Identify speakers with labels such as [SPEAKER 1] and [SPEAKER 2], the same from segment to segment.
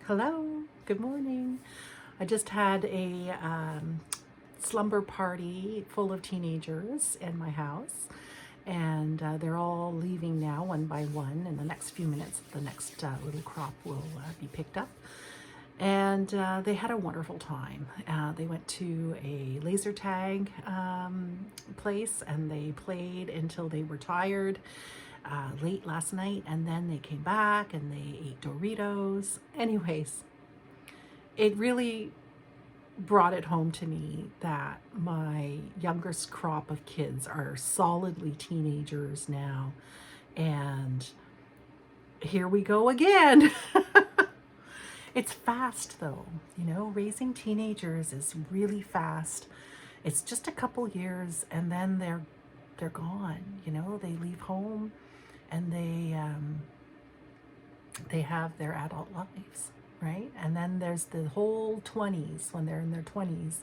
[SPEAKER 1] Hello, good morning. I just had a slumber party full of teenagers in my house, and they're all leaving now one by one. In the next few minutes, the next little crop will be picked up. And they had a wonderful time. They went to a laser tag place and they played until they were tired late last night, and then they came back and they ate Doritos. Anyways, it really brought it home to me that my youngest crop of kids are solidly teenagers now, and here we go again. It's fast though, raising teenagers is really fast. It's just a couple years and then they're gone. They leave home and they have their adult lives, right? And then there's the whole 20s, when they're in their 20s.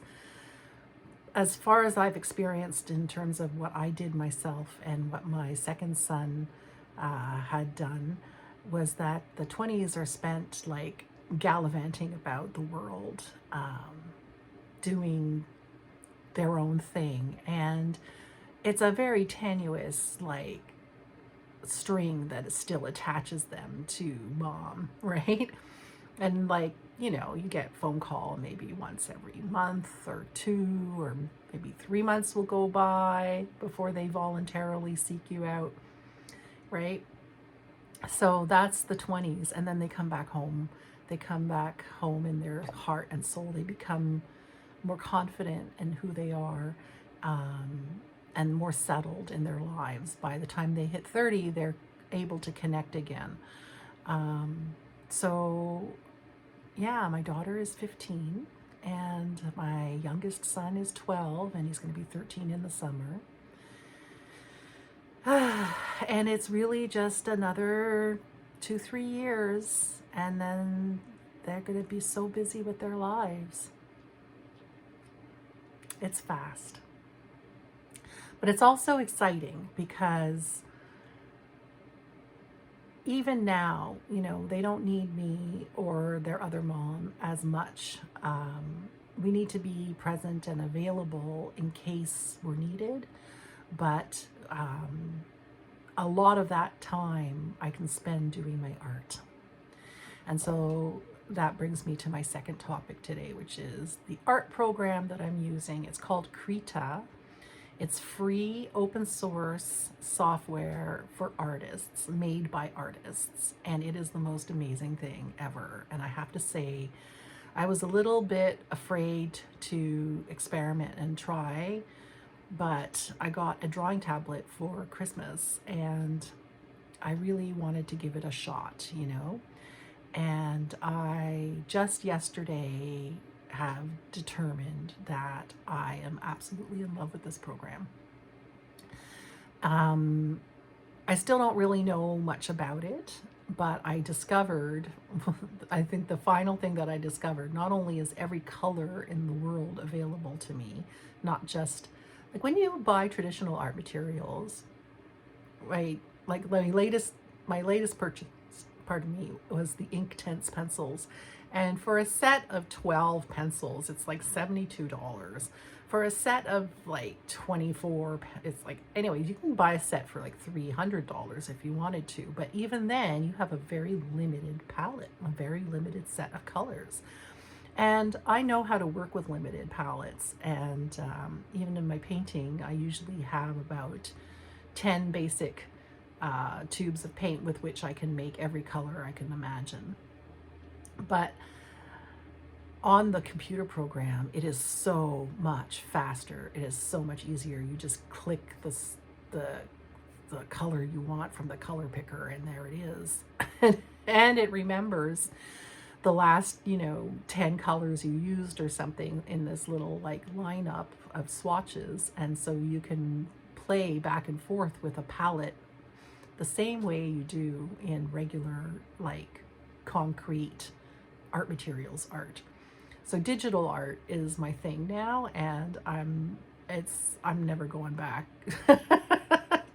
[SPEAKER 1] As far as I've experienced in terms of what I did myself and what my second son had done, was that the 20s are spent like gallivanting about the world, doing their own thing. And it's a very tenuous, like, string that still attaches them to mom, right? And you get phone call maybe once every month or two, or maybe 3 months will go by before they voluntarily seek you out, right? So that's the 20s. And then they come back home. They come back home in their heart and soul. They become more confident in who they are, and more settled in their lives. By the time they hit 30, they're able to connect again. So yeah, my daughter is 15 and my youngest son is 12, and he's going to be 13 in the summer. And it's really just another 2-3 years, and then they're going to be so busy with their lives. It's fast. But it's also exciting because even now, they don't need me or their other mom as much. We need to be present and available in case we're needed. But a lot of that time I can spend doing my art. And so that brings me to my second topic today, which is the art program that I'm using. It's called Krita. It's free open source software for artists, made by artists, and it is the most amazing thing ever. And I have to say, I was a little bit afraid to experiment and try, but I got a drawing tablet for Christmas and I really wanted to give it a shot, And I just yesterday have determined that I am absolutely in love with this program. I still don't really know much about it, but I discovered, I think the final thing that I discovered, not only is every color in the world available to me, not just, like when you buy traditional art materials, right? Like my latest purchase, was the Inktense pencils. And for a set of 12 pencils, it's like $72. For a set of like 24, it's like, anyway, you can buy a set for like $300 if you wanted to. But even then, you have a very limited palette, a very limited set of colors. And I know how to work with limited palettes. And even in my painting, I usually have about 10 basic tubes of paint with which I can make every color I can imagine. But on the computer program, it is so much faster. It is so much easier. You just click the color you want from the color picker, and there it is. And it remembers the last, 10 colors you used or something in this little like lineup of swatches. And so you can play back and forth with a palette the same way you do in regular, like, concrete art materials art. So digital art is my thing now, and I'm never going back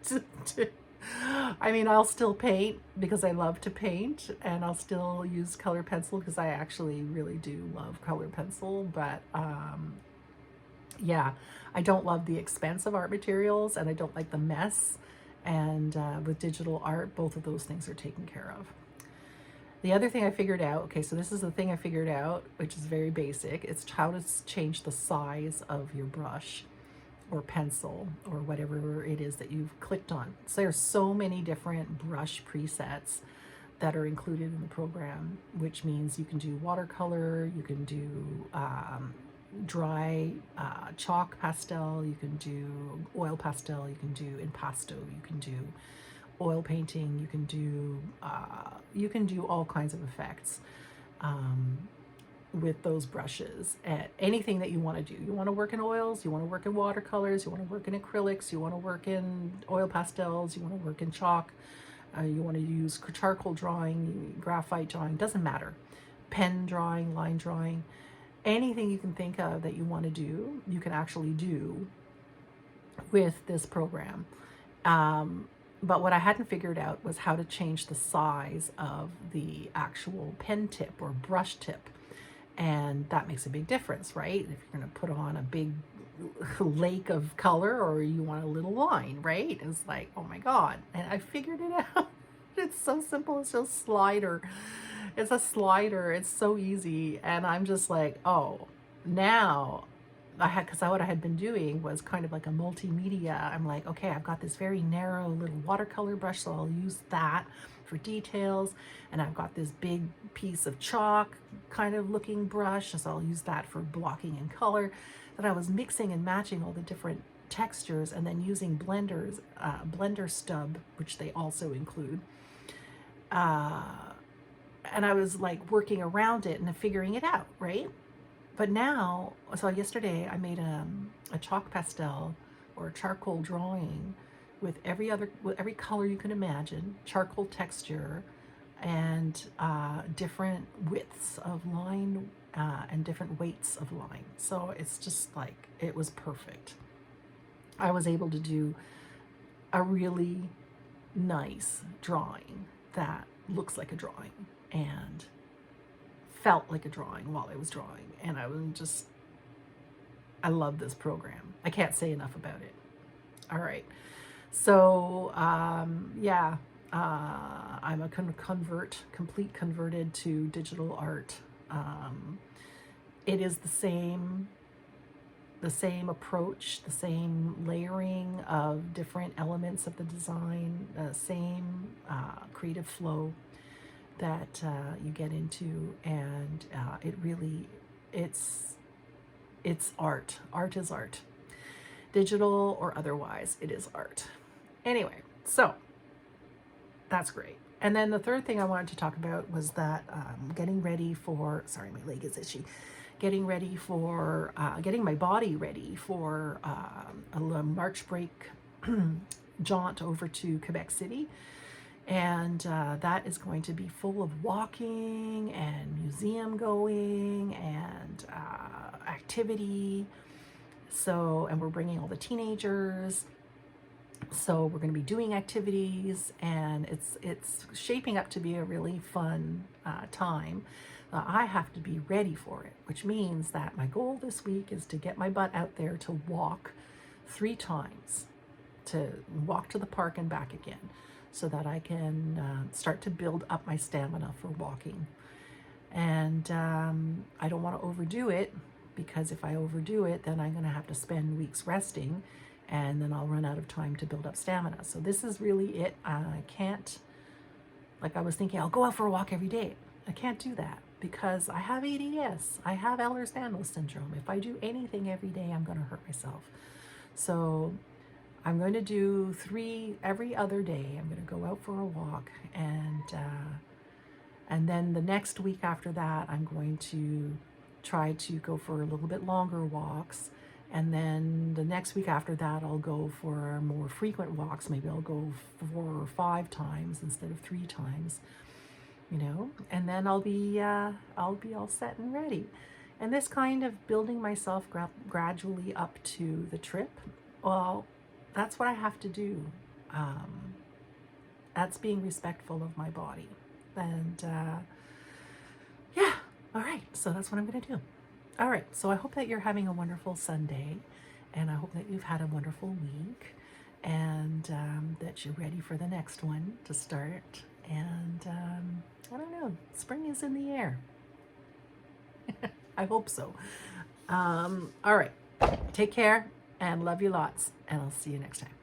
[SPEAKER 1] to I mean, I'll still paint because I love to paint, and I'll still use color pencil because I actually really do love color pencil. But yeah, I don't love the expense of art materials, and I don't like the mess. And with digital art, both of those things are taken care of. The other thing I figured out, okay, so this is the thing I figured out, which is very basic. It's how to change the size of your brush or pencil or whatever it is that you've clicked on. So there's so many different brush presets that are included in the program, which means you can do watercolor, you can do dry chalk pastel, you can do oil pastel, you can do impasto, you can do oil painting, you can do all kinds of effects with those brushes. Anything that you want to do. You want to work in oils, you want to work in watercolors, you want to work in acrylics, you want to work in oil pastels, you want to work in chalk, you want to use charcoal drawing, graphite drawing, doesn't matter. Pen drawing, line drawing, anything you can think of that you want to do, you can actually do with this program. But what I hadn't figured out was how to change the size of the actual pen tip or brush tip. And that makes a big difference, right? If you're going to put on a big lake of color or you want a little line, right? It's like, oh my God. And I figured it out. It's so simple. It's just slider. It's a slider. It's so easy. And I'm just like, oh, now because what I had been doing was kind of like a multimedia. I'm like, okay, I've got this very narrow little watercolor brush, so I'll use that for details. And I've got this big piece of chalk kind of looking brush, so I'll use that for blocking and color. Then I was mixing and matching all the different textures and then using blender stub, which they also include. And I was like working around it and figuring it out, right? But now, so yesterday I made a chalk pastel or a charcoal drawing with every color you can imagine, charcoal texture, and different widths of line and different weights of line. So it's just like, it was perfect. I was able to do a really nice drawing that looks like a drawing and felt like a drawing while I was drawing. And I love this program. I can't say enough about it. All right. So, yeah, I'm a complete converted to digital art. It is the same approach, the same layering of different elements of the design, the same creative flow that you get into, and it's art. Art is art, digital or otherwise. It is art. Anyway, so that's great. And then the third thing I wanted to talk about was that getting ready for. Sorry, my leg is itchy. Getting ready for getting my body ready for a March break jaunt over to Quebec City. And that is going to be full of walking and museum going and activity. So, and we're bringing all the teenagers. So we're going to be doing activities, and it's shaping up to be a really fun time. I have to be ready for it, which means that my goal this week is to get my butt out there to walk 3 times, to walk to the park and back again, so that I can start to build up my stamina for walking. And I don't want to overdo it, because if I overdo it, then I'm going to have to spend weeks resting, and then I'll run out of time to build up stamina. So this is really it. I can't, like I was thinking, I'll go out for a walk every day. I can't do that because I have ADS. I have Ehlers-Danlos syndrome. If I do anything every day, I'm going to hurt myself. So I'm going to do 3 every other day. I'm going to go out for a walk, and then the next week after that, I'm going to try to go for a little bit longer walks. And then the next week after that, I'll go for more frequent walks. Maybe I'll go 4 or 5 times instead of 3 times, and then I'll be all set and ready. And this kind of building myself gradually up to the trip, well, that's what I have to do. That's being respectful of my body. And yeah, all right. So that's what I'm going to do. All right. So I hope that you're having a wonderful Sunday, and I hope that you've had a wonderful week, and that you're ready for the next one to start. And I don't know, spring is in the air. I hope so. All right. Take care and love you lots. And I'll see you next time.